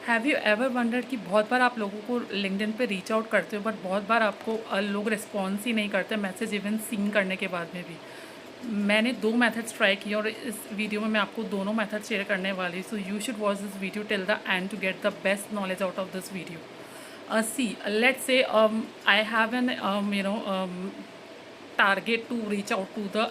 Have you ever wondered कि बहुत बार आप लोगों को लिंक्डइन पे रीच आउट करते हो बट बहुत बार आपको लोग रिस्पॉन्स ही नहीं करते मैसेज इवन सीन करने के बाद में भी। मैंने 2 मेथड्स ट्राई किए और इस वीडियो में मैं आपको दोनों मेथड शेयर करने वाली हूँ। So you should watch this video till the end to get the best knowledge out of this video. See let's say I have an target to reach out to the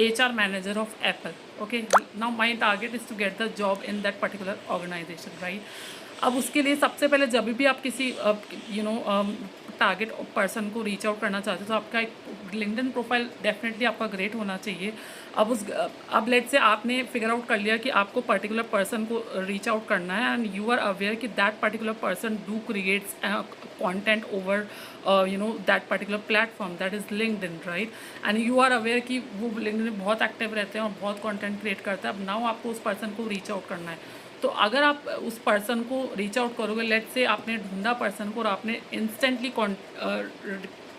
HR manager of Apple. Okay, now my target is to get the job in that particular organization, right? अब उसके लिए सबसे पहले जब भी आप किसी target person को रीच आउट करना चाहते हो तो आपका एक लिंक्डइन प्रोफाइल डेफिनेटली आपका ग्रेट होना चाहिए। अब लेट से आपने फिगर आउट कर लिया कि आपको पर्टिकुलर पर्सन को रीच आउट करना है एंड यू आर अवेयर कि that particular person do creates content over that particular platform that is LinkedIn, right? And you are aware कि वो लिंक्डइन में बहुत एक्टिव रहते हैं और बहुत कंटेंट क्रिएट करते हैं। अब नाउ आपको उस पर्सन को रीच आउट करना है। तो अगर आप उस पर्सन को रीच आउट करोगे, लेट से आपने ढूंढा पर्सन को और आपने इंस्टेंटली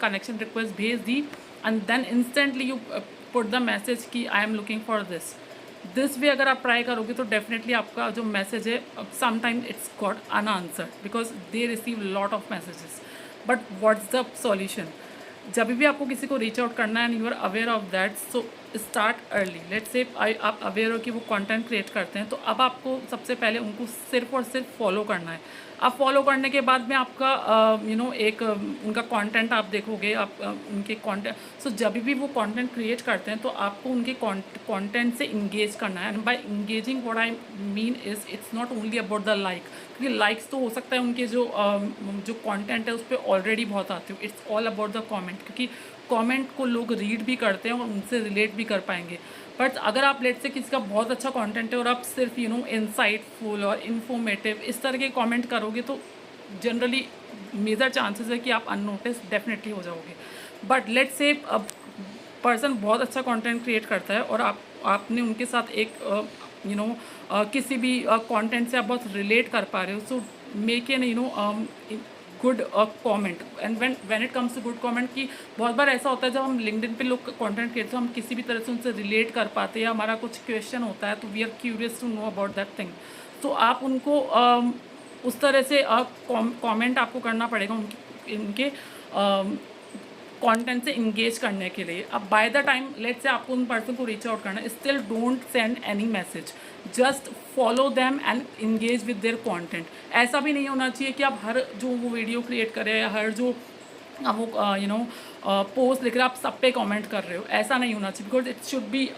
कनेक्शन रिक्वेस्ट भेज दी and then instantly you put the message कि I am looking for this way अगर आप ट्राई करोगे तो डेफिनेटली आपका जो मैसेज है sometime it's got unanswered because they receive lot of messages. But what's the solution? जब भी आपको किसी को रीच आउट करना है and you are aware of that, so start early. Let's say आप अवेयर हो कि वो कंटेंट क्रिएट करते हैं, तो अब आपको सबसे पहले उनको सिर्फ और सिर्फ फॉलो करना है। अब फॉलो करने के बाद में आपका एक उनका कंटेंट आप देखोगे, आप उनके कंटेंट, सो जब भी वो कंटेंट क्रिएट करते हैं तो आपको उनके कंटेंट से इंगेज करना है। And by engaging what I mean is it's not only about the like, क्योंकि लाइक्स तो हो सकता है उनके जो कंटेंट है उस पर ऑलरेडी बहुत आते हो। It's all about the comment, क्योंकि कमेंट को लोग रीड भी करते हैं और उनसे रिलेट भी कर पाएंगे। बट अगर आप लेट से किसी का बहुत अच्छा कंटेंट है और आप सिर्फ इंसाइटफुल और इन्फॉर्मेटिव इस तरह के कमेंट करोगे तो जनरली मेजर चांसेस है कि आप अननोटिस डेफिनेटली हो जाओगे। बट लेट से अब पर्सन बहुत अच्छा कंटेंट क्रिएट करता है और आपने उनके साथ एक किसी भी कंटेंट से आप बहुत रिलेट कर पा रहे हो, so make an good comment. And when it comes to good comment कि बहुत बार ऐसा होता है जब हम लिंक्डइन पे लोग कंटेंट क्रिएट तो हम किसी भी तरह से उनसे रिलेट कर पाते हैं या हमारा कुछ क्वेश्चन होता है तो we are curious to know about that thing. तो आप उनको उस तरह से कमेंट आपको करना पड़ेगा उनके कंटेंट से इंगेज करने के लिए। अब बाय द टाइम लेट से आपको उन पर्सन को रीच आउट करना है, still don't send any message, just follow them and engage with their content. ऐसा भी नहीं होना चाहिए कि आप हर जो वो वीडियो क्रिएट कर रहे हैं, हर जो वो पोस्ट लिख रहे हैं आप सब पे कमेंट कर रहे हो, ऐसा नहीं होना चाहिए। Because it should be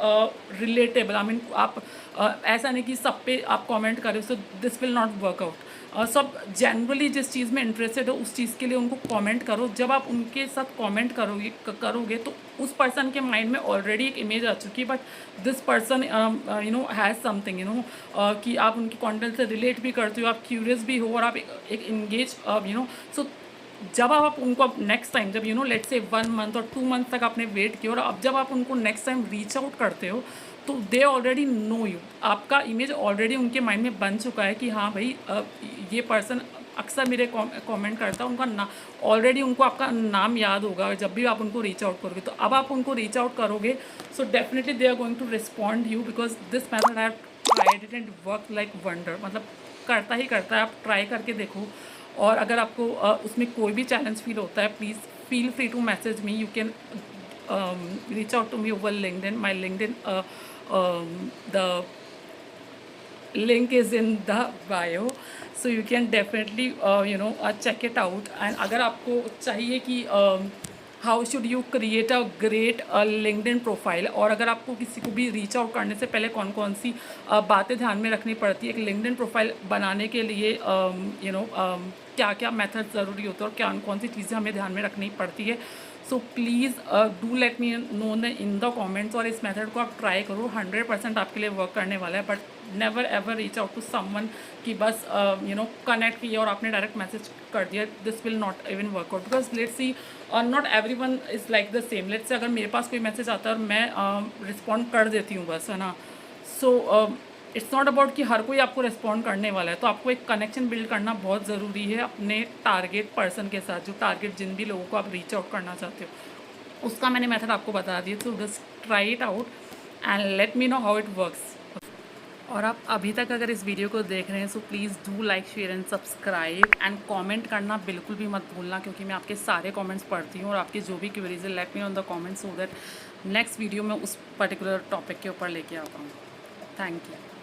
relatable. I mean आप ऐसा नहीं कि सब पे आप कमेंट कर रहे हो, so this will not work out. सब जनरली जिस चीज़ में इंटरेस्टेड हो उस चीज़ के लिए उनको कमेंट करो। जब आप उनके साथ कमेंट करोगे तो उस पर्सन के माइंड में ऑलरेडी एक इमेज आ चुकी है, but this person has something कि आप उनके कंटेंट से रिलेट भी करते हो, आप क्यूरियस भी हो और आप एक इंगेज सो जब आप उनको नेक्स्ट टाइम जब लेट्स से 1 मंथ और 2 मंथ तक आपने वेट किया और अब जब आप उनको नेक्स्ट टाइम रीच आउट करते हो तो दे ऑलरेडी नो यू। आपका इमेज ऑलरेडी उनके माइंड में बन चुका है कि हाँ भाई ये पर्सन अक्सर मेरे कमेंट करता है, उनका नाम ऑलरेडी उनको आपका नाम याद होगा जब भी आप उनको रीच आउट करोगे। तो अब आप उनको रीच आउट करोगे so definitely they are going to respond you because this method I have tried it and work like wonder. मतलब करता ही करता है, आप ट्राई करके देखो। और अगर आपको उसमें कोई भी चैलेंज फील होता है please feel free to message me. You can reach out to me over LinkedIn. My LinkedIn the link is in the bio, so you can definitely check it out. And अगर आपको चाहिए कि how should you create a great LinkedIn profile, और अगर आपको किसी को भी रीच आउट करने से पहले कौन कौन सी बातें ध्यान में रखनी पड़ती है एक लिंक्डइन प्रोफाइल बनाने के लिए, क्या क्या मेथड ज़रूरी होता है और क्या कौन सी चीज़ें हमें ध्यान में रखनी पड़ती है, so please do let me know in the comments. और इस मेथड को आप ट्राई करो, 100% आपके लिए वर्क करने वाला है। But never ever reach out to someone कि बस कनेक्ट किया और आपने डायरेक्ट मैसेज कर दिया, this will not even work out because let's see not every one is like the same. Let's say अगर मेरे पास कोई मैसेज आता है और मैं रिस्पॉन्ड कर देती हूँ बस, है ना, सो इट्स नॉट अबाउट कि हर कोई आपको रिस्पॉन्ड करने वाला है। तो आपको एक कनेक्शन बिल्ड करना बहुत ज़रूरी है अपने टारगेट पर्सन के साथ, जो टारगेट जिन भी लोगों को आप रीच आउट करना चाहते हो। उसका मैंने मेथड आपको बता दिया, तो just try it out and let me know how it works. और आप अभी तक अगर इस वीडियो को देख रहे हैं so please do like share and subscribe and comment करना बिल्कुल भी मत भूलना, क्योंकि मैं आपके सारे कमेंट्स पढ़ती हूँ और आपकी जो भी क्वेरीज है let me on the comments so that next video में उस पर्टिकुलर टॉपिक के ऊपर लेके आता हूँ। Thank you.